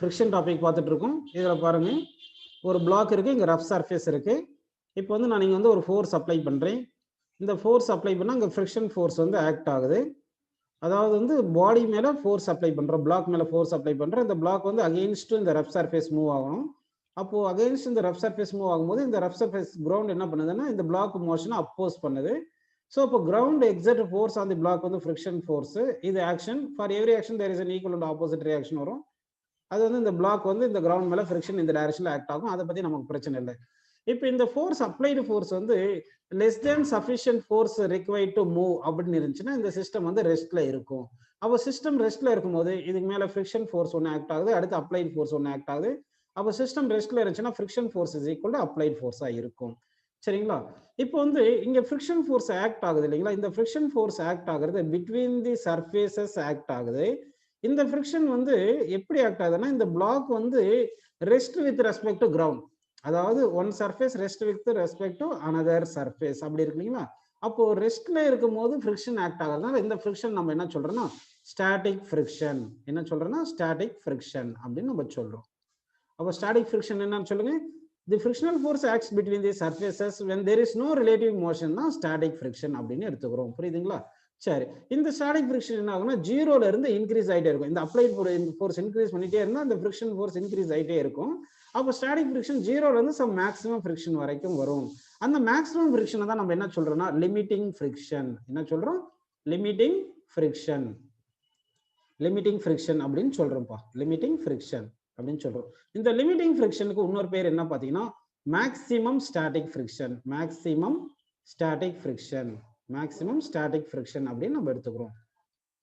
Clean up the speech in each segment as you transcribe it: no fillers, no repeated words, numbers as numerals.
Friction topic பார்த்துட்டு இருக்கோம். இதில் பாருங்க, ஒரு பிளாக் இருக்குது, இங்கே ரஃப் சர்ஃபேஸ் இருக்குது. இப்போ வந்து நான் இங்கே வந்து ஒரு ஃபோர்ஸ் அப்ளை பண்ணுறேன். இந்த ஃபோர்ஸ் அப்ளை பண்ணால் இங்கே ஃப்ரிக்ஷன் ஃபோர்ஸ் வந்து ஆக்ட் ஆகுது. அதாவது வந்து பாடி மேலே ஃபோர்ஸ் அப்ளை பண்ணுறோம், பிளாக் மேலே ஃபோர்ஸ் அப்ளை பண்ணுறோம். இந்த பிளாக் வந்து அகெயின்ஸ்ட் இந்த ரஃப் சர்ஃபேஸ் மூவ் ஆகணும். அப்போது அகெயின்ஸ்ட் இந்த ரஃப் சர்ஃபேஸ் மூவ் ஆகும்போது இந்த ரஃப் சர்ஃபேஸ் கிரவுண்ட் என்ன பண்ணுதுன்னா இந்த பிளாக் மோஷனை அப்போஸ் பண்ணுது. ஸோ இப்போ ground exert force on the block வந்து ஃப்ரிக்ஷன் ஃபோர்ஸ். இது action. For every action there is an equal and opposite reaction வரும். அது வந்து இந்த பிளாக் வந்து இந்த கிரவுண்ட் மேலே ஃப்ரிக்ஷன் இந்த டைரக்ஷனில் ஆக்ட் ஆகும். அதை பற்றி நமக்கு பிரச்சனை இல்லை. இப்போ இந்த ஃபோர்ஸ் அப்ளைடு ஃபோர்ஸ் வந்து less than sufficient force required to move அப்படின்னு இருந்துச்சுன்னா இந்த சிஸ்டம் வந்து ரெஸ்ட்ல இருக்கும். அப்போ சிஸ்டம் ரெஸ்ட்ல இருக்கும்போது இதுக்கு மேலே ஃப்ரிக்ஷன் ஃபோர்ஸ் ஒன்று ஆக்ட் ஆகுது, அடுத்து அப்ளைட் ஃபோர்ஸ் ஒன்று ஆக்ட் ஆகுது. அப்போ சிஸ்டம் ரெஸ்ட்ல இருந்துச்சுன்னா friction force is equal to applied ஃபோர்ஸாக இருக்கும். சரிங்களா? இப்போ வந்து இங்க ஃப்ரிக்ஷன் ஃபோர்ஸ் ஆக்ட் ஆகுது இல்லைங்களா? இந்த ஃப்ரிக்ஷன் ஃபோர்ஸ் ஆக்ட் ஆகுறது பிட்வீன் தி சர்ஃபேசஸ் ஆக்ட் ஆகுது. இந்த ஃப்ரிக்ஷன் வந்து எப்படி ஆக்ட் ஆகுதுன்னா இந்த பிளாக் வந்து rest with respect to ground, அதாவது one surface rest with respect to another surface அப்படி இருக்கு இல்லைங்களா? அப்போ ரெஸ்ட்ல இருக்கும் போது ஃப்ரிக்ஷன் ஆக்ட் ஆகுறதுனால இந்த ஃப்ரிக்ஷன் நம்ம என்ன சொல்றோம்னா ஸ்டாட்டிக் ஃப்ரிக்ஷன். என்ன சொல்றோம்னா ஸ்டாட்டிக் ஃப்ரிக்ஷன் அப்படின்னு நம்ம சொல்றோம். அப்போ ஸ்டாட்டிக் ஃப்ரிக்ஷன் என்னன்னு சொல்லுங்க. The frictional force acts between the surfaces when there is no relative motion தான் static friction அப்படின்னு எடுத்துக்கிறோம். புரியுதுங்களா? சரி, இந்த ஸ்டாட்டிக் ஃப்ரிக்ஷன் என்ன ஆகும்னா ஜீரோல இருந்து இன்க்ரீஸ் ஆகிட்டே இருக்கும். இந்த அப்ளைட் ஃபோர்ஸ் இன்க்ரீஸ் பண்ணிட்டே இருந்தால் அந்த ஃப்ரிக்ஷன் ஃபோர்ஸ் இன்க்ரீஸ் ஆகிட்டே இருக்கும். அப்போ ஸ்டாட்டிக் ஃப்ரிக்ஷன் ஜீரோல இருந்து சம் மேக்ஸிமம் ஃப்ரிக்ஷன் வரைக்கும் வரும். அந்த மேக்ஸிமம் ஃப்ரிக்ஷனை தான் நம்ம என்ன சொல்றோம்னா லிமிட்டிங் ஃப்ரிக்ஷன். என்ன சொல்றோம்? Limiting friction. லிமிட்டிங் ஃப்ரிக்ஷன் அப்படின்னு சொல்றோம்ப்பா. லிமிட்டிங் ஃப்ரிக்ஷன் அப்படின்னு சொல்றோம். இந்த லிமிட்டிங் ஃப்ரிக்ஷனுக்கு இன்னொரு பேர் என்ன பார்த்தீங்கன்னா maximum static friction. Maximum static friction. Maximum static friction அப்படின்னு நம்ம எடுத்துக்கிறோம்.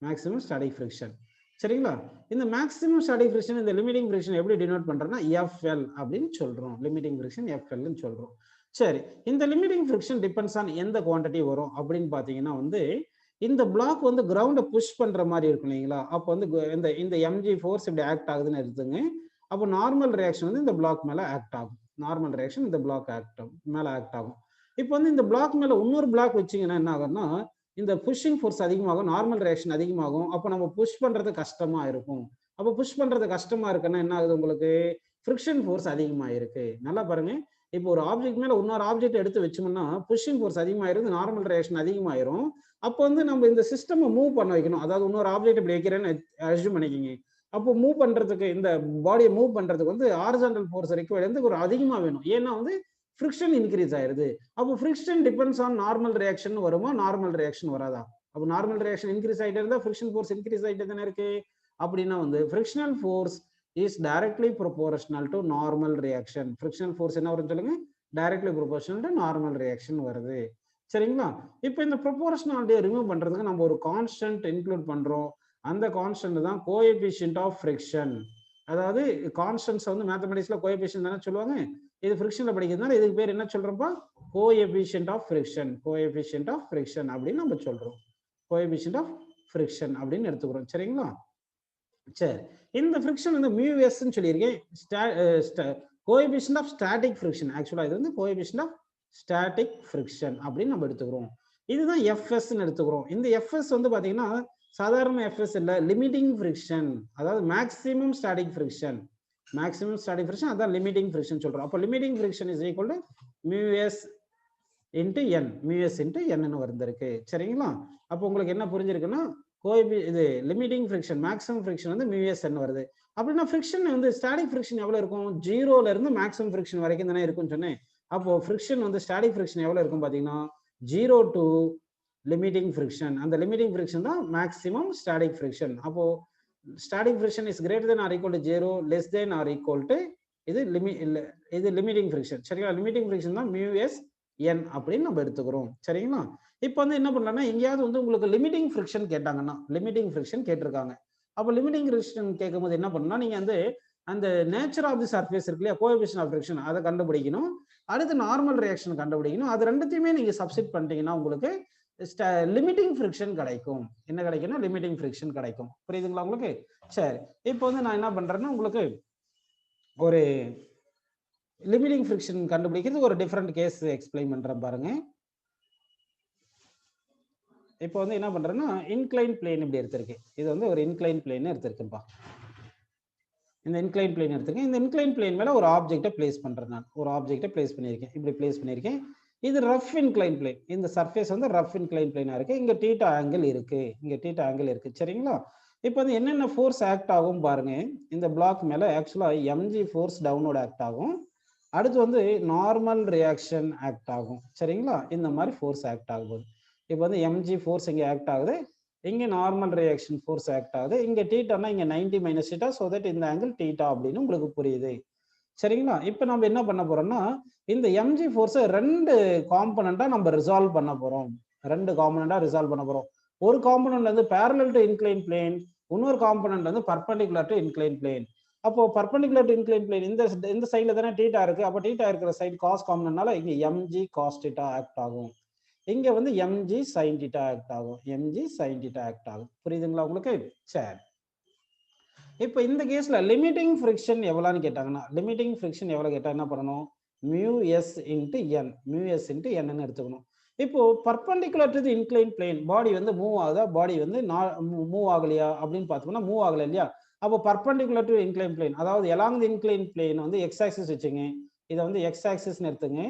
Maximum static friction. சரிங்களா? இந்த மேக்ஸிமம் ஸ்டாட்டிக் ஃப்ரிக்ஷன் இந்த லிமிட்டிங் ஃப்ரிக்ஷன் எப்படி டினோட் பண்றோம்னா FL அப்படின்னு சொல்றோம். லிமிட்டிங் ஃப்ரிக்ஷன் FL ன்னு சொல்றோம். சரி, இந்த லிமிட்டிங் ஃப்ரிக்ஷன் டிபெண்ட்ஸ் ஆன் எந்த குவான்டிட்டி வரும் அப்படின்னு பார்த்தீங்கன்னா வந்து இந்த பிளாக் வந்து கிரவுண்டை புஷ் பண்ற மாதிரி இருக்கும் இல்லைங்களா? அப்போ வந்து இந்த mg ஃபோர்ஸ் இப்படி ஆக்ட் ஆகுதுன்னு எடுத்துங்க. அப்போ நார்மல் ரியாக்ஷன் வந்து இந்த பிளாக் மேல ஆக்ட் ஆகும். நார்மல் ரியாக்ஷன் இந்த பிளாக் மேல ஆக்ட் ஆகும். இப்போ வந்து இந்த பிளாக் மேல இன்னொரு பிளாக் வச்சிங்கன்னா என்ன ஆகும்னா இந்த புஷிங் ஃபோர்ஸ் அதிகமாகும், நார்மல் ரியாக்ஷன் அதிகமாகும். அப்போ நம்ம புஷ் பண்றது கஷ்டமா இருக்கும். அப்போ புஷ் பண்றது கஷ்டமா இருக்குன்னா என்ன ஆகுது? உங்களுக்கு ஃப்ரிக்ஷன் ஃபோர்ஸ் அதிகமாக இருக்கு. நல்லா பாருங்க, இப்போ ஒரு ஆப்ஜெக்ட் மேல இன்னொரு ஆப்ஜெக்ட் எடுத்து வச்சோம்னா புஷிங் ஃபோர்ஸ் அதிகமாயிருக்கு, நார்மல் ரியாக்ஷன் அதிகமாயிரும். அப்போ வந்து நம்ம இந்த சிஸ்டம் மூவ் பண்ண வைக்கணும். அதாவது இன்னொரு ஆப்ஜெக்ட் இப்படி வைக்கிறேன்னு அஸ்யூம் பண்ணிக்கிங்க. அப்போ மூவ் பண்றதுக்கு இந்த பாடியை மூவ் பண்றதுக்கு வந்து ஹாரிசான்டல் ஃபோர்ஸ் ரிக்வயர்ட் வந்து ஒரு அதிகமாக வேணும். ஏன்னா வந்து ஃப்ரிக்ஷன் இன்க்ரீஸ் ஆயிருது. அப்போ friction depends on normal reaction வருமா, நார்மல் ரியாக்ஷன் வராதா? அப்போ நார்மல் ரியாக்ஷன் இன்க்ரீஸ் ஆகிட்டே இருந்தா ஃப்ரிக்ஷன் ஃபோர்ஸ் இன்க்ரீஸ் ஆகிட்டே தானே இருக்கு. அப்படின்னா வந்து frictional force is directly proportional to normal reaction. Frictional force என்ன வரும்னு சொல்லுங்க? Directly proportional to normal reaction வருது. சரிங்களா? இப்போ இந்த ப்ரொபோர்ஷனாலிட்டியை ரிமூவ் பண்றதுக்கு நம்ம ஒரு கான்ஸ்டன்ட் இன்க்ளூட் பண்றோம். அந்த கான்ஸ்டன்ட் தான் கோஎஃபிஷியன்ட் ஆஃப் ஃப்ரிக்ஷன். அதாவது கான்ஸ்டன்ட்ஸ் வந்து மேத்தமெட்டிக்ஸ்ல கோஎஃபிஷியன்ட் தானே சொல்லுவாங்க. இது ஃப்ரிக்ஷன்ல படிக்கிறதுனால இதுக்கு பேர் என்ன சொல்றோம்ப்பா? Coefficient of friction. Coefficient of friction அப்படின்னு நம்ம சொல்றோம். கோஎஃபிஷியன்ட் ஆஃப் ஃப்ரிக்ஷன் அப்படின்னு எடுத்துக்கிறோம். சரிங்களா? சரி, இந்த ஃப்ரிக்ஷன் வந்து மியூஎஸ் ன்னு சொல்லியிருக்கேன். Coefficient of static friction. ஆக்சுவலா இது வந்து கோஎஃபிஷியன்ட் ஆஃப் ஸ்டாட்டிக் ஃப்ரிக்ஷன் அப்படின்னு நம்ம எடுத்துக்கிறோம். இதுதான் எஃப்எஸ் எடுத்துக்கிறோம். இந்த எஃப்எஸ் வந்து பாத்தீங்கன்னா சாதாரண எஃப்எஸ் இல்ல, லிமிட்டிங் ஃப்ரிக்ஷன். அதாவது maximum static friction. Maximum static friction அதான் லிமிட்டிங் ஃப்ரிக்ஷன் சொல்றோம். அப்போ limiting friction is equal to mu s into N. Mu s into என்னு வந்திருக்கு. சரிங்களா? அப்போ உங்களுக்கு என்ன புரிஞ்சிருக்குன்னா இது லிமிட்டிங் ஃப்ரிக்ஷன் மேக்ஸிமம் ஃப்ரிக்ஷன் வந்து மியூஎஸ் என் வருது. அப்படின்னா ஃப்ரிக்ஷன் வந்து ஸ்டாட்டிக் ஃப்ரிக்ஷன் எவ்வளவு இருக்கும்? ஜீரோல இருந்து மேக்ஸிமம் ஃப்ரிக்ஷன் வரைக்கும் தானே இருக்கும்னு சொன்னேன். அப்போ ஃப்ரிக்ஷன் வந்து ஸ்டாட்டிக் ஃப்ரிக்ஷன் எவ்வளவு இருக்கும் பாத்தீங்கன்னா 0 to லிமிட்டிங் ஃப்ரிக்ஷன். அந்த லிமிட்டிங் ஃப்ரிக்ஷன் தான் மேக்ஸிமம் ஸ்டாட்டிக் ஃப்ரிக்ஷன். அப்போ static friction is greater than or equal to 0, less than or equal to இது லிமிட்டிங் ஃப்ரிக்ஷன். சரிங்களா? லிமிட்டிங் ஃப்ரிக்ஷன் தான் மியூஎஸ் என் அப்படின்னு நம்ம எடுத்துக்கிறோம். சரிங்களா? இப்போ வந்து என்ன பண்ணலாம்னா எங்கேயாவது வந்து உங்களுக்கு லிமிட்டிங் ஃப்ரிக்ஷன் கேட்டாங்கன்னா, லிமிட்டிங் ஃப்ரிக்ஷன் கேட்டிருக்காங்க. அப்போ லிமிட்டிங் ஃப்ரிக்ஷன் கேட்கும்போது என்ன பண்ணணும்னா நீங்க வந்து அந்த நேச்சர் ஆஃப் தி சர்ஃபேஸ் இருக்கு இல்லையா, கோஎஃபிஷியன்ட் ஆஃப் ஃப்ரிக்ஷன் அதை கண்டுபிடிக்கணும். அடுத்து நார்மல் ரியாக்ஷன் கண்டுபிடிக்கணும். அது ரெண்டுத்தையுமே நீங்க சப்ஸ்டிட் பண்ணிட்டீங்கன்னா உங்களுக்கு லிமிட்டிங் ஃப்ரிக்ஷன் கிடைக்கும். என்ன கிடைக்கும்னா லிமிட்டிங் ஃப்ரிக்ஷன் கிடைக்கும். புரியுதுங்களா உங்களுக்கு? சரி, இப்போ வந்து நான் என்ன பண்றேன்னா உங்களுக்கு ஒரு லிமிட்டிங் ஃப்ரிக்ஷன் கண்டுபிடிக்கிறது ஒரு டிஃபரெண்ட் கேஸ் எக்ஸ்பிளைன் பண்றேன் பாருங்க. இப்போ வந்து என்ன பண்றேன்னா இன்க்ளைன் பிளேன் இப்படி எடுத்திருக்கு. இது வந்து ஒரு இன்க்ளைன் பிளேன் எடுத்திருக்குப்பா. இந்த இன்க்ளைன் பிளேன் எடுத்துக்கேன். இந்த இன்க்ளைன் பிளேன் மேல ஒரு ஆப்ஜெக்ட்டை பிளேஸ் பண்றேன். நான் ஒரு ஆப்ஜெக்ட்டை பிளேஸ் பண்ணியிருக்கேன். இப்படி பிளேஸ் பண்ணியிருக்கேன். இது ரஃப் இன்க்ளைன் பிளேன். இந்த சர்ஃபேஸ் வந்து ரஃப் இன்க்ளைன் பிளேனா இருக்கு. இங்க தீட்டா ஆங்கிள் இருக்கு. இங்க தீட்டா ஆங்கிள் இருக்கு. சரிங்களா? இப்போ வந்து என்னென்ன ஃபோர்ஸ் ஆக்ட் ஆகும் பாருங்க. இந்த பிளாக் மேல ஆக்சுவலா mg ஃபோர்ஸ் டவுன்வர்ட் ஆக்ட் ஆகும். அடுத்து வந்து நார்மல் ரியாக்ஷன் ஆக்ட் ஆகும். சரிங்களா? இந்த மாதிரி ஃபோர்ஸ் ஆக்ட் ஆகுது. இப்போ வந்து mg ஃபோர்ஸ் இங்க ஆக்ட் ஆகுது. இங்க நார்மல் ரியாக்ஷன் ஃபோர்ஸ் ஆக்ட் ஆகுது. இங்க தீட்டானா இங்க 90 மைனஸ் தீட்டா, சோ தட் இந்த ஆங்கிள் தீட்டா அப்படின்னு உங்களுக்கு புரியுது. சரிங்களா? இப்போ நம்ம என்ன பண்ண போறோம்னா, இந்த mg ஃபோர்ஸை 2 காம்பனண்டா நம்ம ரிசால்வ் பண்ண போறோம். 2 காம்பனண்டா ரிசால்வ் பண்ண போறோம். ஒரு காம்பனண்ட் வந்து parallel to inclined plane, இன்னொரு காம்பனண்ட் வந்து perpendicular to inclined plane. அப்போ perpendicular to inclined plane இந்த சைடுல தானே தீட்டா இருக்கு. அப்போ தீட்டா இருக்கிற சைடு cos காம்பனண்ட்னால இங்க mg cos θ ஆக்ட் ஆகும். இங்க வந்து mg sin θ ஆக்ட் ஆகும். mg sin θ ஆக்ட் ஆகும். புரியுதுங்களா உங்களுக்கு? சரி. இப்போ இந்த கேஸ்ல லிமிட்டிங் ஃப்ரிக்ஷன் எவ்வளவுன்னு கேட்டாங்கன்னா, லிமிட்டிங் ஃப்ரிக்ஷன் எவ்வளவு கேட்டா என்ன பண்ணணும்? μs × n, μs × n ன்னு எடுத்துக்கணும். இப்போ perpendicular to the incline plane body வந்து மூவ் ஆகுதா, பாடி வந்து மூவ் ஆகலையா அப்படின்னு பார்த்தோம்னா மூவ் ஆகல இல்லையா? அப்போ பர்பெண்டிகுலர் டு இன்க்ளைன் பிளேன், அதாவது எலாங் தி இன்க்ளைன் பிளேன் வந்து எக்ஸ் ஆக்சிஸ் வச்சுங்க. இதை வந்து எக்ஸ் ஆக்சிஸ்னு எடுத்துங்க.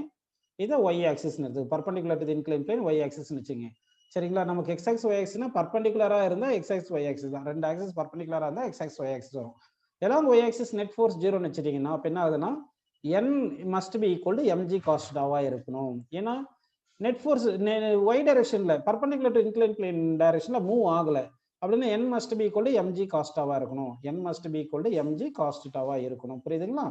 இதை ஒய் ஆக்சிஸ்னு எடுத்துங்க. Perpendicular to the incline plane Y ஆக்சிஸ்னு வச்சுங்க. சரிங்களா? நமக்கு எக்ஸ் ஆக்ஸ் ஒய் ஆக்சிஸ்னா பர்பெண்டிகுலரா இருந்தா எக்ஸ் ஆக்ஸ் ஒய் ஆக்சிஸ் தான். 2 ஆக்சிஸ் பர்பெண்டிகுலரா இருந்தா எக்ஸ் ஆக்ஸ் ஒய் ஆக்சிஸ் வரும். Along Y axis net force 0ன்னு வச்சுட்டீங்கன்னா அப்ப என்ன ஆகுதுன்னா n must be equal to mg cos θ இருக்கணும். ஏன்னா நெட் ஃபோர்ஸ் ஒய் டைரக்ஷன்ல பர்பெண்டிகுலர் டு இன்க்ளைன் பிளேன் டைரக்ஷன்ல மூவ் ஆகல அப்படின்னா n must be equal to mg cos θ இருக்கணும். n must be equal to mg cos θ இருக்கணும். புரியுதுங்களா?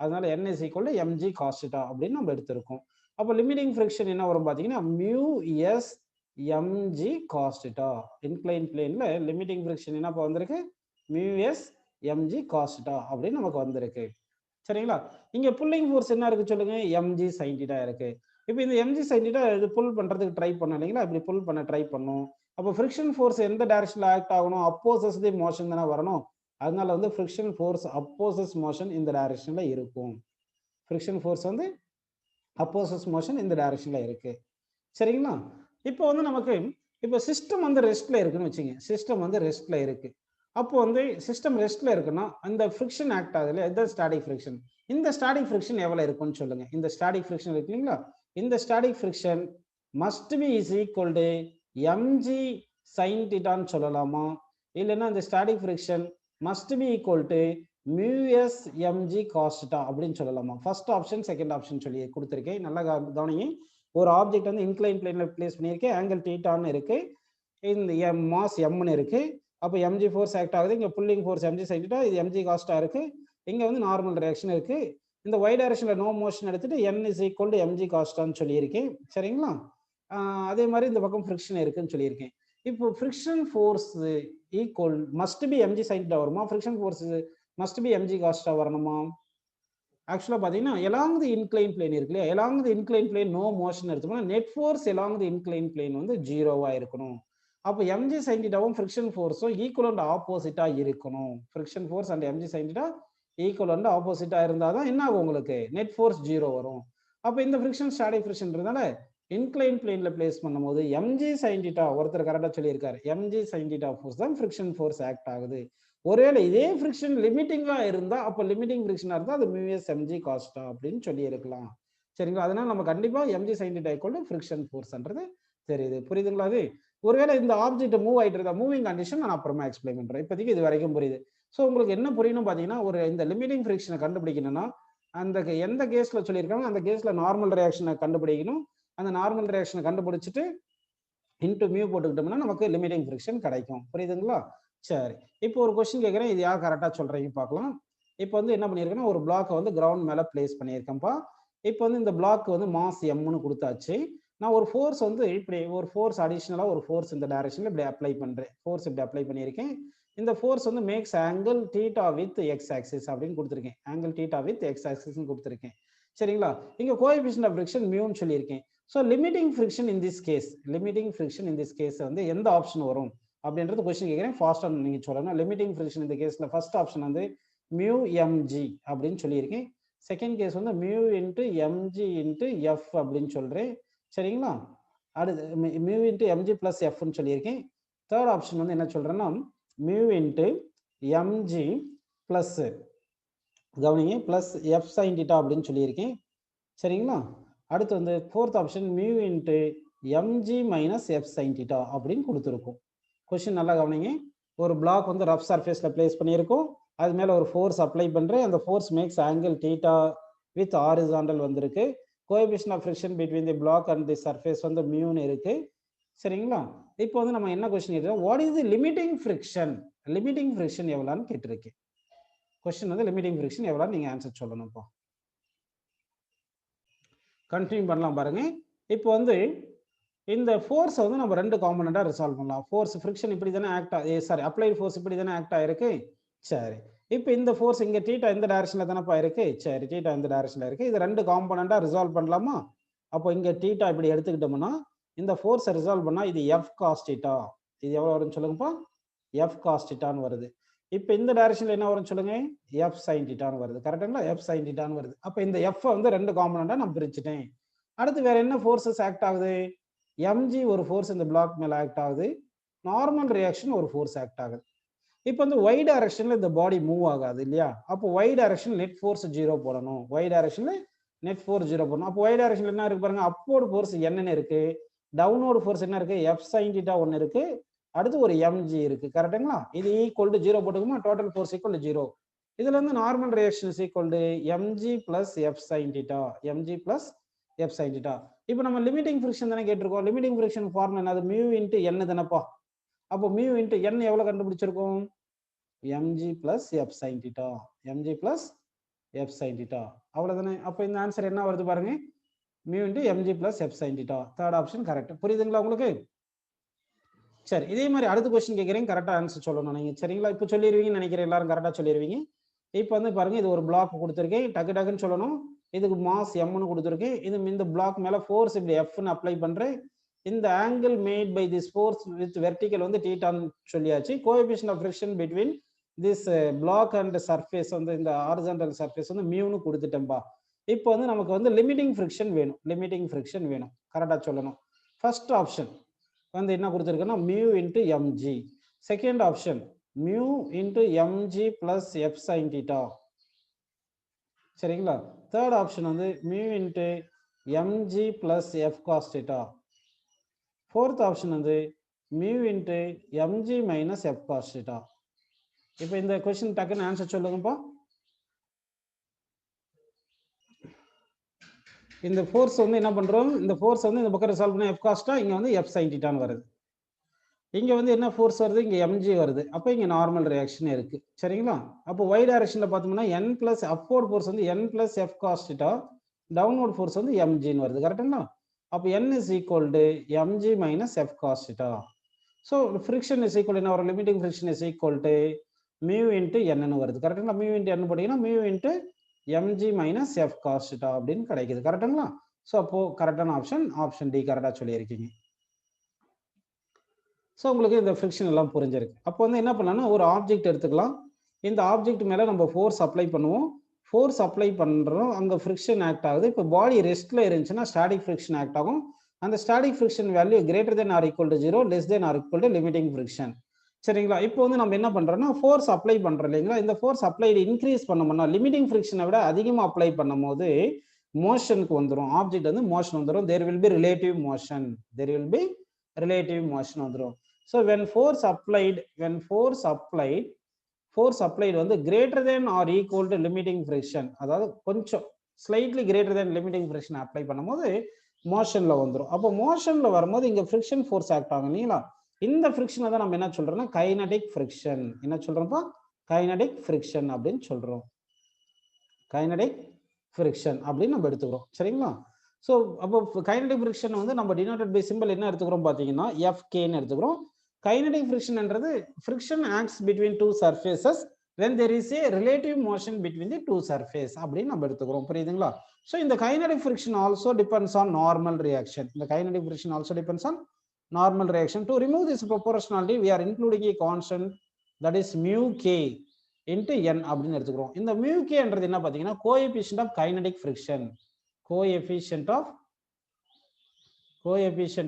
அதனால n is equal to mg cos θ அப்படின்னு நம்ம எடுத்திருக்கோம். அப்போ லிமிட்டிங் ஃப்ரிக்ஷன் என்ன வரும் பாத்தீங்கன்னா μs mg cos θ. இன்க்ளைன் பிளேன்ல லிமிட்டிங் ஃப்ரிக்ஷன் என்ன வந்திருக்கு? μs mg cos θ அப்படின்னு நமக்கு வந்திருக்கு. சரிங்களா? இங்க புல்லிங் ஃபோர்ஸ் என்ன இருக்கு சொல்லுங்க? mg sin θ இருக்கு. இப்போ இந்த mg sin θ இது புல் பண்றதுக்கு ட்ரை பண்ணோம் இல்லைங்களா? இப்படி புல் பண்ண ட்ரை பண்ணும். அப்போ ஃப்ரிக்ஷன் ஃபோர்ஸ் எந்த டைரக்ஷன்ல ஆக்ட் ஆகணும்? அப்போசஸ் தி மோஷன் தானே வரணும். அதனால வந்து ஃப்ரிக்ஷன் ஃபோர்ஸ் அப்போசஸ் மோஷன் இந்த டைரக்ஷன்ல இருக்கும். ஃப்ரிக்ஷன் ஃபோர்ஸ் வந்து அப்போசஸ் மோஷன் இந்த டைரக்ஷன்ல இருக்கு. சரிங்களா? இப்போ வந்து நமக்கு இப்போ சிஸ்டம் வந்து ரெஸ்ட்ல இருக்குன்னு வச்சுங்க. சிஸ்டம் வந்து ரெஸ்ட்ல இருக்கு. அப்போ வந்து சிஸ்டம் ரெஸ்ட்ல இருக்குன்னா அந்த ஃப்ரிக்ஷன் ஆக்ட் ஆகுதுல, இது ஸ்டாட்டிக் ஃப்ரிக்ஷன். இந்த ஸ்டாட்டிக் ஃப்ரிக்ஷன் எவ்வளவு இருக்கும்னு சொல்லுங்க. இந்த ஸ்டாட்டிக் ஃப்ரிக்ஷன் இருக்கு இல்லைங்களா? இந்த static friction must be is equal to mg sin θ ன்னு சொல்லலாமா? இல்லைன்னா இந்த static friction must be equal to μs mg cos θ அப்படின்னு சொல்லலாமா? ஃபர்ஸ்ட் ஆப்ஷன் செகண்ட் ஆப்ஷன் சொல்லி கொடுத்துருக்கேன். நல்லா கவனிங்க. ஒரு ஆப்ஜெக்ட் வந்து இன்க்ளைன் பிளேன்ல பிளேஸ் பண்ணியிருக்கேன். ஆங்கிள் θன்னு இருக்கு. இந்த மாஸ் mன்னு இருக்கு. அப்போ mg ஃபோர்ஸ் ஆக்ட் ஆகுது. இங்க புல்லிங் ஃபோர்ஸ் mg sin θ, இது mg cos θ இருக்கு. இங்க வந்து நார்மல் ரியாக்ஷன் இருக்கு. இந்த y டைரக்ஷன்ல நோ மோஷன் எடுத்துட்டு n is equal to mg cos θன்னு சொல்லியிருக்கேன். சரிங்களா? அதே மாதிரி இந்த பக்கம் ஃப்ரிக்ஷன் இருக்குன்னு சொல்லியிருக்கேன். இப்போ friction force equal must be mg sin θ வருமா? Friction force must be mg cos θ வரணுமா? ஆக்சுவலா பாத்தீங்கன்னா எலாங் தி இன்க்ளைன் பிளேன் இருக்கு இல்லையா? Along the incline plane no motion எடுத்தோம்னா net force along the incline plane வந்து 0வா இருக்கணும். அப்போ mg sin θவும் ஃப்ரிக்ஷன் ஃபோர்ஸும் ஈக்குவல் அண்ட் ஆப்போசிட்டா இருக்கணும். Friction force and mg sin θ equal and ஆப்போசிட்டா இருந்தாதான் என்ன ஆகும்? உங்களுக்கு நெட் ஃபோர்ஸ் 0 வரும். அப்போ இந்த ஃப்ரிக்ஷன் ஸ்டாட்டிக் ஃப்ரிக்ஷன்றதால இன்க்ளைன் பிளேன்ல பிளேஸ் பண்ணும்போது mg sin θ ஒருத்தர் கரெக்டா சொல்லியிருக்காரு. mg sin θ ஃபோர்ஸ் தான் ஃப்ரிக்ஷன் ஃபோர்ஸ் ஆக்ட் ஆகுது. ஒருவேளை இதே ஃப்ரிக்ஷன் லிமிட்டிங்கா இருந்தா அப்போ லிமிட்டிங் ஃப்ரிக்ஷனா இருந்தா அது μs mg cos θ அப்படின்னு சொல்லி இருக்கலாம். சரிங்களா? அதனால நம்ம கண்டிப்பா mg sin θ equal to friction ஃபோர்ஸ்ன்றது தெரியுது. புரியுதுங்களா? அது ஒருவேளை இந்த ஆப்ஜெக்ட் மூவ் ஆயிட்டு இருந்தா மூவிங் கண்டிஷன் நான் அப்புறமா எக்ஸ்பிளைன் பண்றேன். இப்போதைக்கு இது வரைக்கும் புரியுது. ஸோ உங்களுக்கு என்ன புரியணும் பாத்தீங்கன்னா, ஒரு இந்த லிமிட்டிங் ஃப்ரிக்ஷனை கண்டுபிடிக்கணும்னா அந்த எந்த கேஸ்ல சொல்லியிருக்காங்க அந்த கேஸ்ல நார்மல் ரியாக்ஷனை கண்டுபிடிக்கணும். அந்த நார்மல் ரியாக்ஷனை கண்டுபிடிச்சிட்டு இன்டு மியூ போட்டுக்கிட்டோம்னா நமக்கு லிமிட்டிங் ஃப்ரிக்ஷன் கிடைக்கும். புரியுதுங்களா? சரி. இப்போ ஒரு கொஸ்டின் கேட்குறேன். இது யார் கரெக்டா சொல்றீங்க பார்க்கலாம். இப்போ வந்து என்ன பண்ணியிருக்கேன்னா ஒரு பிளாக்கை வந்து கிரவுண்ட் மேல பிளேஸ் பண்ணியிருக்கேன்ப்பா. இப்போ வந்து இந்த பிளாக் வந்து மாஸ் எம்னு கொடுத்தாச்சு. நான் ஒரு ஃபோர்ஸ் வந்து இப்படி ஒரு ஃபோர்ஸ் அடிஷனலா ஒரு ஃபோர்ஸ் இந்த டைரக்ஷன்ல இப்படி அப்ளை பண்றேன். ஃபோர்ஸ் இப்படி அப்ளை பண்ணியிருக்கேன். இந்த ஃபோர்ஸ் வந்து max angle θ with X axis அப்படின்னு கொடுத்துருக்கேன். ஆங்கிள் θ வித் எக்ஸ் ஆக்சிஸ் கொடுத்துருக்கேன். சரிங்களா? இங்க கோஎஃபிஷியன்ட் ஆஃப் ஃப்ரிக்ஷன் மியூன்னு சொல்லியிருக்கேன். So limiting friction in this case, limiting friction in this case வந்து எந்த ஆப்ஷன் வரும் அப்படின்றது கொஸ்டின் கேட்குறேன். ஃபாஸ்டா நீங்க சொல்லணும். லிமிட்டிங் ஃப்ரிக்ஷன் இந்த கேஸ்ல ஃபர்ஸ்ட் ஆப்ஷன் வந்து மியூ எம்ஜி அப்படின்னு சொல்லியிருக்கேன். செகண்ட் கேஸ் வந்து mu into MG into F அப்படின்னு சொல்றேன். சரிங்களா? அடுத்து மியூ இன்ட்டு எம்ஜி பிளஸ் எஃப்னு சொல்லியிருக்கேன். தேர்ட் ஆப்ஷன் வந்து என்ன சொல்றேன்னா மியூ இன்ட்டு எம்ஜி பிளஸ் கவனிங்க ப்ளஸ் எஃப் சைன் தீட்டா அப்படின்னு சொல்லியிருக்கேன். சரிங்களா? அடுத்து வந்து fourth option mu into mg minus F sine theta அப்படின்னு கொடுத்துருக்கும். கொஸ்டின் நல்லா கவனிங்க. ஒரு பிளாக் வந்து ரஃப் சர்ஃபேஸில் பிளேஸ் பண்ணியிருக்கோம். அது மேலே ஒரு ஃபோர்ஸ் அப்ளை பண்ணுறேன். அந்த force max angle theta with horizontal வந்திருக்கு. Coefficient of friction between the block and the surface வந்து மியூன்னு இருக்கு. சரிங்களா? இப்போ வந்து நம்ம என்ன கொஸ்டின் கேட்குறோம், what is the limiting friction? Limiting friction எவ்வளோன்னு கேட்டிருக்கேன். கொஸ்டின் வந்து லிமிட்டிங் ஃப்ரிக்ஷன் எவ்வளோன்னு நீங்கள் ஆன்சர் சொல்லணும். இப்போ கண்டினியூ பண்ணலாம் பாருங்க. இப்போ வந்து இந்த ஃபோர்ஸ் வந்து நம்ம ரெண்டு காம்பனண்டா ரிசால்வ் பண்ணலாம். ஃபோர்ஸ் ஃப்ரிக்ஷன் இப்படி தானே ஆக்ட் சாரி அப்ளைட் ஃபோர்ஸ் இப்படி தானே ஆக்ட் ஆயிருக்கு. சரி, இப்போ இந்த ஃபோர்ஸ் இங்க தீட்டா இந்த டைரக்ஷன்ல தானப்பா இருக்கு. சரி, தீட்டா இந்த டைரக்ஷன்ல இருக்கு. இது ரெண்டு காம்பனண்டா ரிசால்வ் பண்ணலாமா? அப்போ இங்க தீட்டா இப்படி எடுத்துக்கிட்டோம்னா இந்த ஃபோர்ஸை ரிசால்வ் பண்ணா இது எஃப் காஸ் தீட்டா. இது எவ்வளவு வரும்னு சொல்லுங்கப்பா? எஃப் காஸ் தீட்டான்னு வருது. இப்போ இந்த டைரக்ஷன்ல என்ன வரும்னு சொல்லுங்க? எஃப் சைன் தீட்டான்னு வருது. கரெக்டுங்களா? எஃப் சைன் தீட்டான்னு வருது. அப்போ இந்த எஃப் வந்து ரெண்டு காம்பனண்டா நான் பிரிச்சுட்டேன். அடுத்து வேற என்ன ஃபோர்ஸஸ் ஆக்ட் ஆகுது? mg ஒரு ஃபோர்ஸ் இந்த பிளாக் மேல ஆக்ட் ஆகுது. நார்மல் ரியாக்ஷன் ஒரு ஃபோர்ஸ் ஆக்ட் ஆகுது. இப்போ வந்து y டைரக்ஷன்ல இந்த பாடி மூவ் ஆகாது இல்லையா? அப்போ y டைரக்ஷன் நெட் ஃபோர்ஸ் 0 போடணும். y டைரக்ஷன்ல நெட் ஃபோர்ஸ் 0 போடணும். அப்போ y டைரக்ஷன்ல என்ன இருக்கு பாருங்க, அப்வர்ட் ஃபோர்ஸ் n இருக்கு, டவுன்வர்ட் ஃபோர்ஸ் என்ன இருக்கு, f sin θ 1 இருக்கு, அடுத்து ஒரு mg இருக்கு. கரெக்ட்டுங்களா? இது ஈக்குவல் டு 0 போட்டுக்குமா, டோட்டல் ஃபோர்ஸ் ஈக்குவல் டு 0. இதுல இருந்து normal reaction is equal to mg plus f sin θ, mg plus f sin θ. இப்போ நம்ம லிமிட்டிங் ஃப்ரிக்ஷன் தானே கேட்டிருக்கோம். லிமிட்டிங் ஃப்ரிக்ஷன் ஃபார்முலா என்னது? மியூ இன்ட்டு n தானப்பா. அப்போ மியூ இன்ட்டு n எவ்வளவு கண்டுபிடிச்சிருக்கோம்? mg plus f sin θ, mg plus f sin θ. அவ்வளவுதானே? அப்போ இந்த ஆன்சர் என்ன வருது பாருங்க, mu into mg plus f sin θ. Third option correct. புரியுதுங்களா உங்களுக்கு? சரி, இதே மாதிரி அடுத்த கொஸ்டின் கேட்குறேன், கரெக்டாக ஆன்சர் சொல்லணும் நீங்க. சரிங்களா? இப்போ சொல்லிடுவீங்கன்னு நினைக்கிறேன், எல்லாரும் கரெக்டாக சொல்லிடுவீங்க. இப்போ வந்து பாருங்க, இது ஒரு பிளாக் கொடுத்துருக்கேன், டக்கு டக்குன்னு சொல்லணும். இதுக்கு மாஸ் எம்னு கொடுத்துருக்கேன். இது இந்த பிளாக் மேல ஃபோர்ஸ் இப்படி எஃப்னு அப்ளை பண்றேன். இந்த angle made by this force with vertical வந்து தீட்டான்னு சொல்லியாச்சு. Coefficient of friction between this block and surface வந்து இந்த ஹாரிசான்டல் சர்ஃபேஸ் வந்து மியூன்னு கொடுத்துட்டேன்பா. இப்போ வந்து நமக்கு வந்து லிமிட்டிங் ஃப்ரிக்ஷன் வேணும். லிமிட்டிங் ஃப்ரிக்ஷன் வேணும், கரெக்டாக சொல்லணும். ஃபர்ஸ்ட் ஆப்ஷன் வந்து என்ன கொடுத்துருக்குன்னா mu into mg. Second option mu into mg plus f sine theta. சரிங்களா? தேர்ட் ஆப்ஷன் வந்து mu into mg plus f cos theta. Fourth option வந்து mu into mg minus f cos theta. இப்போ இந்த question டக்குன்னு answer சொல்லுங்கப்பா. இந்த force வந்து என்ன பண்றோம், இந்த ஃபோர்ஸ் வந்து இந்த பக்கம் ரிசால்வ் பண்ணா எஃப் காஸ்டா, இங்க வந்து எஃப் சைன் தீட்டான்னு வருது. இங்க வந்து என்ன ஃபோர்ஸ் வருது, இங்க mg வருது. அப்போ இங்க நார்மல் ரியாக்ஷன் இருக்கு. சரிங்களா? அப்போ y டைரக்ஷன்ல பார்த்தோம்னா n பிளஸ் அப்வர்ட் ஃபோர்ஸ் வந்து n plus f cos θ, downward force வந்து mg ன்னு வருது. கரெக்ட்டுங்களா? அப்போ n is equal to mg minus f cos θ. So friction is equal என்ன வரும், limiting friction is equal to mu into n வருது. கரெக்ட்டுங்களா? மியூ இன்ட்டு n போட்டீங்கன்னா mu into mg minus f cos θ அப்படின்னு கிடைக்குது. கரெக்ட்டுங்களா? ஸோ அப்போ கரெக்டான ஆப்ஷன் ஆப்ஷன் டி கரெக்டாக சொல்லியிருக்கீங்க. ஸோ உங்களுக்கு இந்த ஃப்ரிக்ஷன் எல்லாம் புரிஞ்சிருக்கு. அப்போ வந்து என்ன பண்ணலாம்னா, ஒரு ஆப்ஜெக்ட் எடுத்துக்கலாம். இந்த ஆப்ஜெக்ட் மேலே நம்ம ஃபோர்ஸ் அப்ளை பண்ணுவோம். ஃபோர்ஸ் அப்ளை பண்ணுறோம், அங்கே ஃப்ரிக்ஷன் ஆக்ட் ஆகுது. இப்போ பாடி ரெஸ்ட்டில் இருந்துச்சுன்னா ஸ்டாட்டிக் ஃப்ரிக்ஷன் ஆக்ட் ஆகும். அந்த static friction value greater than or equal to 0, less than or equal to limiting friction. சரிங்களா? இப்போ வந்து நம்ம என்ன பண்ணுறோம்னா, ஃபோர்ஸ் அப்ளை பண்ணுறோம் இல்லைங்களா? இந்த ஃபோர்ஸ் அப்ளைடு இன்க்ரீஸ் பண்ணோம்னா, லிமிட்டிங் ஃப்ரிக்ஷனை விட அதிகமாக அப்ளை பண்ணும் போது மோஷனுக்கு வந்துடும். ஆப்ஜெக்ட் வந்து மோஷன் வந்துடும். There will be relative motion. There will be relative motion வந்துடும். So when force applied வந்து greater than or equal to limiting friction, அதாவது கொஞ்சம் slightly greater than limiting friction apply பண்ணும்போது மோஷன்ல வந்துடும். அப்போ மோஷன்ல வரும்போது இங்க ஃப்ரிக்ஷன் ஃபோர்ஸ் ஆக்ட் ஆகும் இல்லைங்களா? இந்த ஃப்ரிக்ஷனை தான் நம்ம என்ன சொல்றோம்னா கைனடிக் ஃப்ரிக்ஷன். என்ன சொல்றோம்ப்பா? கைனடிக் ஃப்ரிக்ஷன் அப்படின்னு சொல்றோம். கைனடிக் ஃப்ரிக்ஷன் அப்படின்னு நம்ம எடுத்துக்கிறோம். சரிங்களா? ஸோ அப்போ கைனடிக் ஃப்ரிக்ஷன் வந்து நம்ம டினோட்டட் பை சிம்பிள் என்ன எடுத்துக்கிறோம் பார்த்தீங்கன்னா எஃப்கேன்னு எடுத்துக்கிறோம். கைனடிக் ஃப்ரிக்ஷன் என்றது friction acts between two surfaces when there is a relative motion between the two surface அப்படின்னு நம்ம எடுத்துக்கிறோம். புரியுதுங்களா? ஸோ இந்த kinetic friction also depends on normal reaction. இந்த kinetic friction also depends on normal reaction. To remove this proportionality we are including a constant that is mu k into n அப்படின்னு எடுத்துக்கிறோம். இந்த mu k என்றது என்ன பார்த்தீங்கன்னா coefficient of kinetic friction. coefficient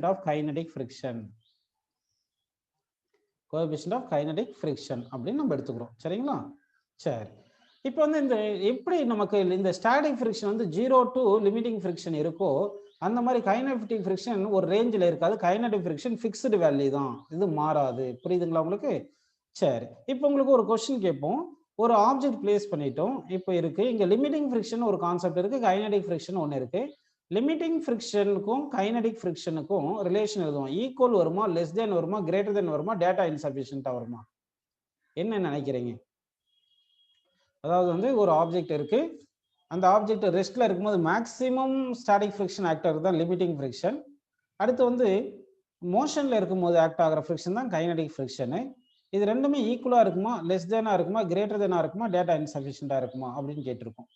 of kinetic friction. coefficient of kinetic friction அப்படின்னு நம்ம எடுத்துக்கிறோம். சரிங்களா? சரி, இப்போ வந்து இந்த எப்படி நமக்கு இந்த ஸ்டாட்டிக் ஃப்ரிக்ஷன் வந்து 0 டு லிமிட்டிங் ஃப்ரிக்ஷன் இருக்கோ அந்த மாதிரி கைனடிக் ஃப்ரிக்ஷன் ஒரு ரேஞ்சில் இருக்காது. கைனடிக் ஃப்ரிக்ஷன் ஃபிக்ஸ்டு வேல்யூ தான், இது மாறாது. புரியுதுங்களா உங்களுக்கு? சரி, இப்போ உங்களுக்கு ஒரு கொஸ்டின் கேட்போம். ஒரு ஆப்ஜெக்ட் பிளேஸ் பண்ணிட்டோம். இப்போ இருக்கு இங்க லிமிட்டிங் ஃப்ரிக்ஷன் ஒரு கான்செப்ட் இருக்கு, கைனடிக் ஃப்ரிக்ஷன் ஒன்று இருக்கு. லிமிட்டிங் ஃப்ரிக்ஷனுக்கும் கைனடிக் ஃப்ரிக்ஷனுக்கும் ரிலேஷன் எழுதுவோம். ஈக்குவல் வருமா, லெஸ் தென் வருமா, கிரேட்டர் தென் வருமா, டேட்டா இன்சஃபிஷியன்ட்டா வருமா? என்ன நினைக்கிறீங்க? அதாவது வந்து ஒரு ஆப்ஜெக்ட் இருக்கு, அந்த ஆப்ஜெக்ட் ரெஸ்ட்ல இருக்கும்போது மேக்ஸிமம் ஸ்டாட்டிக் ஃப்ரிக்ஷன் ஆக்ட் ஆகுறது தான் லிமிட்டிங் ஃப்ரிக்ஷன். அடுத்து வந்து மோஷன்ல இருக்கும்போது ஆக்ட் ஆகிற ஃப்ரிக்ஷன் தான் கைனடிக் ஃப்ரிக்ஷனு. இது ரெண்டுமே ஈக்குவலா இருக்குமா, லெஸ் தேனா இருக்குமா, கிரேட்டர் தேனா இருக்குமா, டேட்டா இன்சஃபிஷியன்ட்டா இருக்குமா அப்படின்னு கேட்டிருக்கோம்.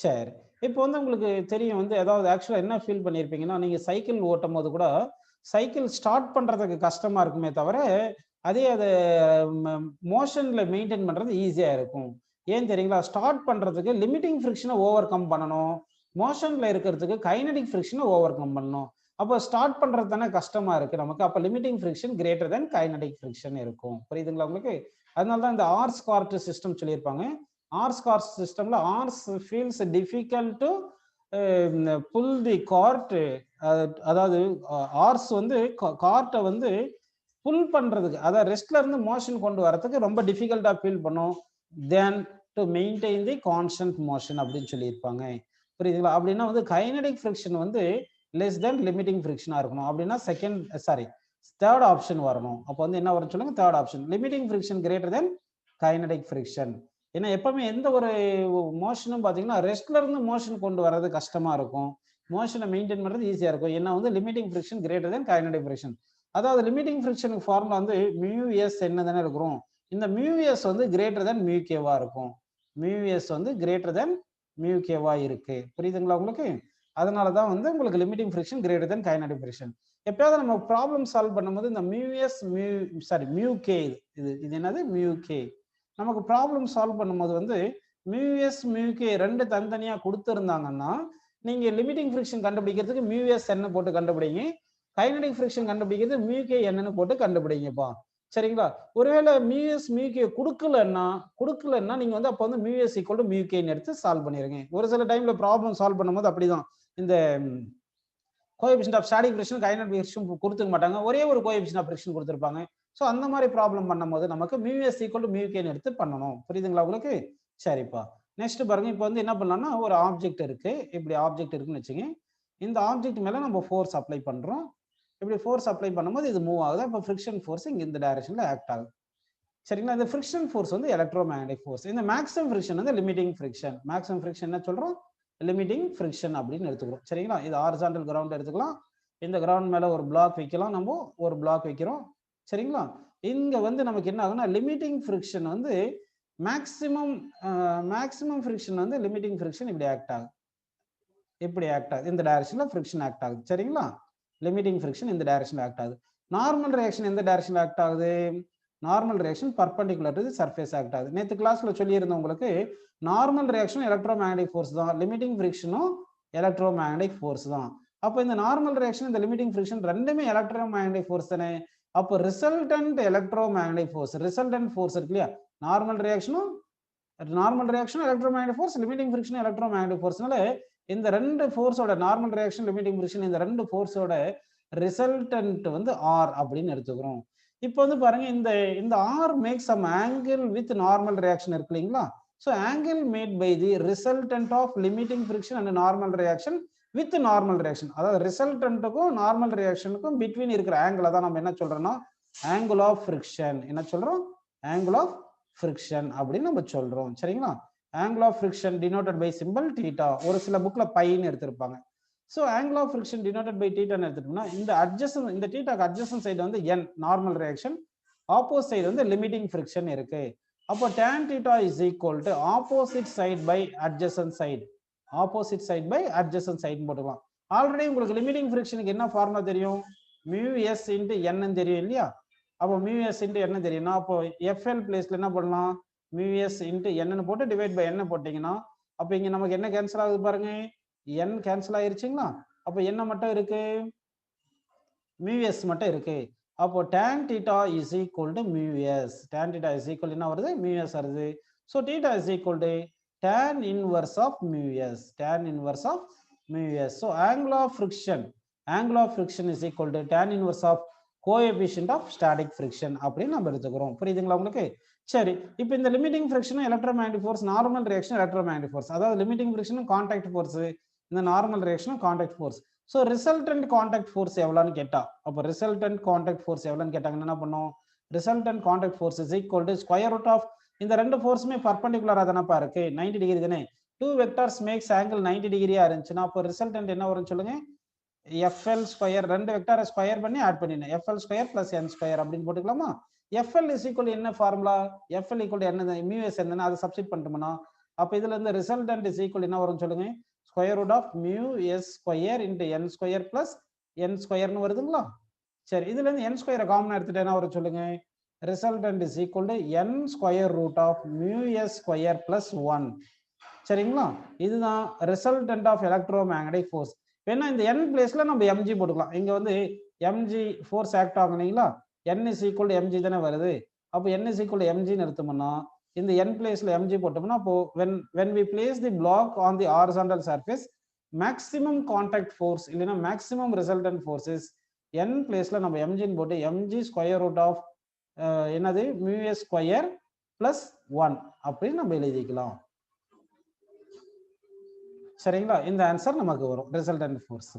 சரி, இப்போ வந்து உங்களுக்கு தெரியும் வந்து அதாவது ஆக்சுவலா என்ன ஃபீல் பண்ணியிருப்பீங்கன்னா, நீங்க சைக்கிள் ஓட்டும் போது கூட சைக்கிள் ஸ்டார்ட் பண்றதுக்கு கஷ்டமா இருக்குமே தவிர அதே அதை மோஷன்ல மெயின்டைன் பண்றது ஈஸியா இருக்கும். ஏன் தெரியுங்களா? ஸ்டார்ட் பண்றதுக்கு லிமிட்டிங் ஃப்ரிக்ஷனை ஓவர் கம் பண்ணணும், மோஷன்ல இருக்கிறதுக்கு கைனடிக் ஃப்ரிக்ஷனை ஓவர் கம் பண்ணணும். அப்போ ஸ்டார்ட் பண்றது தானே கஷ்டமா இருக்கு நமக்கு. அப்போ limiting friction greater than kinetic friction இருக்கும். புரியுதுங்களா உங்களுக்கு? அதனால தான் இந்த ஆர்ஸ் கார்ட் சிஸ்டம் சொல்லியிருப்பாங்க. ஆர்ஸ் கார்ட் சிஸ்டம்ல horse feels difficult to pull the cart. அதாவது ஆர்ஸ் வந்து கார்ட்டை வந்து புல் பண்றதுக்கு, அதாவது ரெஸ்ட்ல இருந்து மோஷன் கொண்டு வரதுக்கு ரொம்ப டிஃபிகல்ட்டா ஃபீல் பண்ணும் than to maintain the constant motion அப்படின்னு சொல்லியிருப்பாங்க. புரியுதுங்களா? அப்படின்னா வந்து கைனடிக் ஃப்ரிக்ஷன் வந்து லெஸ் தென் லிமிட்டிங் ஃப்ரிக்ஷனா இருக்கணும். அப்படின்னா தேர்ட் ஆப்ஷன் வரணும். அப்போ வந்து என்ன வரும் சொல்லுங்க? Third option. Limiting friction greater than kinetic friction. ஏன்னா எப்பவுமே எந்த ஒரு மோஷனும் பார்த்தீங்கன்னா ரெஸ்ட்ல இருந்து மோஷன் கொண்டு வர்றது கஷ்டமா இருக்கும், மோஷனை மெயின்டைன் பண்றது ஈஸியா இருக்கும். ஏன்னா வந்து limiting friction greater than kinetic friction. அதாவது லிமிட்டிங் ஃப்ரிக்ஷனுக்கு ஃபார்முலா வந்து மியூஎஸ் என்ன தானே இருக்கிறோம். இந்த மியூஎஸ் வந்து கிரேட்டர் தென் மியூகேவா இருக்கும். மியூஎஸ் வந்து கிரேட்டர் தென் மியூகேவா இருக்கு. புரியுதுங்களா உங்களுக்கு? அதனால தான் வந்து உங்களுக்கு limiting friction greater than kinetic friction. எப்பயாவது நம்ம ப்ராப்ளம் சால்வ் பண்ணும்போது இந்த மியூஎஸ் மியூகே, இது என்னது மியூகே, நமக்கு ப்ராப்ளம் சால்வ் பண்ணும்போது வந்து மியூஎஸ் மியூகே ரெண்டு தனித்தனியா கொடுத்துருந்தாங்கன்னா நீங்க லிமிட்டிங் ஃப்ரிக்ஷன் கண்டுபிடிக்கிறதுக்கு மியூஎஸ் என்ன போட்டு கண்டுபிடிங்க, கைனடிக் ஃப்ரிக்ஷன் கண்டுபிடிக்கிறது மியூகே என்னன்னு போட்டு கண்டுபிடிங்கப்பா. சரிங்களா? ஒருவேளை மியூஎஸ் மியூகே கொடுக்கலன்னா நீங்க வந்து அப்போ வந்து மியூஎஸ் ஈக்குவல் டு மியூகேன்னு எடுத்து சால்வ் பண்ணிருங்க. ஒரு சில டைம்ல ப்ராப்ளம் சால்வ் பண்ணும்போது அப்படிதான் இந்த coefficient of static friction kinetic friction கொடுத்துக்க மாட்டாங்க, ஒரே ஒரு கோஎஃபிஷியன்ட் ஆஃப் ஃப்ரிக்ஷன் கொடுத்துருப்பாங்க. ஸோ அந்த மாதிரி ப்ராப்ளம் பண்ணும்போது நமக்கு மியூஎஸ் ஈக்குவல் டு மியூகேன்னு எடுத்து பண்ணணும். புரியுதுங்களா உங்களுக்கு? சரிப்பா. நெக்ஸ்ட் பாருங்க, இப்போ வந்து என்ன பண்ணலாம்னா ஒரு ஆப்ஜெக்ட் இருக்கு, இப்படி ஆப்ஜெக்ட் இருக்குன்னு வச்சுங்க. இந்த ஆப்ஜெக்ட் மேல நம்ம ஃபோர்ஸ் அப்ளை பண்றோம். இப்படி ஃபோர்ஸ் அப்ளை பண்ணும்போது இது மூவ் ஆகுது. அப்போ ஃப்ரிக்ஷன் ஃபோர்ஸ் இங்க இந்த டைரக்ஷன்ல ஆக்ட் ஆகுது. சரிங்களா? இந்த ஃப்ரிக்ஷன் ஃபோர்ஸ் வந்து எலக்ட்ரோமேக்னெட்டிக் ஃபோர்ஸ். இந்த மேக்ஸிமம் ஃப்ரிக்ஷன் வந்து லிமிட்டிங் ஃப்ரிக்ஷன். மேக்ஸிமம் ஃப்ரிக்ஷன் என்ன சொல்றோம்? லிமிட்டிங் ஃப்ரிக்ஷன் அப்படின்னு எடுத்துக்கிறோம். சரிங்களா? இது ஹாரிசான்டல் கிரவுண்ட் எடுத்துக்கலாம். இந்த கிரவுண்ட் மேல ஒரு பிளாக் வைக்கலாம், நம்ம ஒரு பிளாக் வைக்கிறோம். சரிங்களா? இங்க வந்து நமக்கு என்ன ஆகும்னா லிமிட்டிங் ஃப்ரிக்ஷன் வந்து மேக்ஸிமம் ஃப்ரிக்ஷன் வந்து லிமிட்டிங் ஃப்ரிக்ஷன் இப்படி ஆக்ட் ஆகுது, இப்படி ஆக்ட் ஆகுது, இந்த டைரக்ஷன்ல ஃப்ரிக்ஷன் ஆக்ட் ஆகுது. சரிங்களா? லிமிட்டிங் ஃப்ரிக்ஷன் இந்த டைரக்ஷன்ல ஆக்ட் ஆகுது. நார்மல் ரியாக்ஷன் எந்த டைரக்ஷன்ல ஆக்ட் ஆகுது? Normal reaction perpendicular to the surface act ஆகுது. நேத்து கிளாஸ்ல சொல்லியிருந்தோம் உங்களுக்கு, நார்மல் ரியாக்ஷன் எலக்ட்ரோமேக்னெட்டிக் ஃபோர்ஸ் தான், லிமிட்டிங் ஃப்ரிக்ஷனும் எலக்ட்ரோமேக்னெட்டிக் ஃபோர்ஸ் தான். அப்போ இந்த நார்மல் ரியாக்ஷன் இந்த லிமிட்டிங் ஃப்ரிக்ஷன் ரெண்டுமே எலக்ட்ரோமேக்னெட்டிக் ஃபோர்ஸ் தானே. அப்போ resultant electromagnetic force, resultant force இருக்கு இல்லையா, நார்மல் ரியாக்ஷனும் electromagnetic force, limiting friction electromagnetic ஃபோர்ஸ்னால இந்த ரெண்டு ஃபோர்ஸோட நார்மல் ரியாக்ஷன் லிமிட்டிங் ஃப்ரிக்ஷன் இந்த ரெண்டு ஃபோர்ஸோட ரிசல்டன்ட் வந்து ஆர் அப்படின்னு எடுத்துக்கிறோம். இப்போ வந்து பாருங்க, இந்த இந்த R make some angle with normal reaction இருக்கு இல்லைங்களா. So angle made by the resultant of limiting friction and normal reaction with normal reaction. அதாவது ரிசல்டன்ட்டுக்கும் நார்மல் ரியாக்ஷனுக்கும் பிட்வீன் இருக்கிற ஆங்கிள் தான் நம்ம என்ன சொல்றோம்னா ஆங்கிள் ஆஃப் ஃப்ரிக்ஷன். என்ன சொல்றோம்? ஆங்கிள் ஆஃப் ஃப்ரிக்ஷன் அப்படின்னு நம்ம சொல்றோம். சரிங்களா? Angle of friction denoted by simple theta. ஒரு சில புக்ல பைன்னு எடுத்திருப்பாங்க. So angle of friction denoted by தீட்டான்னு எடுத்துட்டோம்னா இந்த அட்ஜசன்ட், இந்த தீட்டாக்கு அட்ஜசன்ட் சைடு வந்து n normal reaction, opposite side வந்து லிமிட்டிங் ஃப்ரிக்ஷன் இருக்கு. அப்போ tan θ is equal to opposite side by adjacent side, opposite side by adjacent side போட்டுக்கலாம். ஆல்ரெடி உங்களுக்கு லிமிட்டிங் ஃப்ரிக்ஷனுக்கு என்ன ஃபார்முலா தெரியும்? μs இன்டு n தெரியும் இல்லையா. அப்போ μs இன்டு n தெரியும்னா அப்போ FL பிளேஸ்ல என்ன பண்ணலாம்? μs இன்டு n போட்டு டிவைட் பை n போட்டீங்கன்னா அப்போ இங்க நமக்கு என்ன கேன்சல் ஆகுது பாருங்க, n கேன்சல் ஆயிருச்சுங்களா. அப்போ என்ன மட்டும் இருக்கு? μs மட்டும் இருக்கு. அப்போ tan θ is equal to μs. tan θ is equal என்ன வருது? μs வருது. So θ is equal to tan inverse of mu s, tan inverse of mu s. So angle of friction is equal to tan inverse of coefficient of static friction அப்படின்னு நம்ம எடுத்துக்கிறோம். புரியுதுங்களா உங்களுக்கு? சரி, இப்போ இந்த limiting friction electromagnetic force, normal reaction electromagnetic force, அதாவது limiting friction contact force, இந்த normal reaction contact force. So resultant contact force எவ்வளோன்னு கேட்டா, அப்போ ரிசல்டன்ட் கான்டாக்ட் ஃபோர்ஸ் எவ்வளோன்னு கேட்டாங்கன்னா என்ன பண்ணும், resultant contact force is equal to square root of இந்த ரெண்டு ஃபோர்ஸுமே பர்பண்டிகுலரா தானப்பா இருக்கு, 90 டிகிரி தானே. 2 வெக்டார்ஸ் மேக்ஸ் ஆங்கிள் 90 டிகிரியா இருந்துச்சுன்னா அப்போ ரிசல்டன்ட் என்ன வரும்னு சொல்லுங்க, FL ஸ்கொயர், ரெண்டு வெக்டாரை ஸ்கொயர் பண்ணி ஆட் பண்ணிடணும், FL square plus n square அப்படின்னு போட்டுக்கலாமா. FL இஸ் ஈக்குவல் என்ன ஃபார்முலா, FL ஈக்குவல் என்ன, மியூ எஸ் என்ன, அதை சப்ஸ்டிட் பண்ணிட்டோம்னா அப்போ இதுல இருந்து ரிசல்டன்ட் இஸ் ஈக்குவல் என்ன வரும்னு சொல்லுங்க, square root of mu S square into n square plus n ஸ்கொயர்னு வருதுங்களா. சரி, இதுல இருந்து n ஸ்கொயரை காமனா எடுத்துட்டு என்ன வரும் சொல்லுங்க, resultant is equal to n square root of mu s square plus 1. சரிங்களா, இதுதான் resultant of electromagnetic force. வேணா இந்த n பிளேஸ்ல நம்ம mg போட்டுக்கலாம், இங்க வந்து mg force act ஆகுனீங்களா, n is equal to mg தானே வருது, அப்போ n is equal to mg ன்னு எடுத்தோம்னா இந்த n பிளேஸ்ல mg போட்டோம்னா அப்போ when we place the block on the horizontal surface, maximum contact force இல்லைன்னா maximum resultant force is n பிளேஸ்ல நம்ம mg ன்னு போட்டு mg square root of என்னது mu s ஸ்கொயர் பிளஸ் 1 அப்படின்னு நம்ம எழுதிக்கலாம். சரிங்களா, இந்த ஆன்சர் நமக்கு வரும் ரிசல்டன்ட் ஃபோர்ஸ்.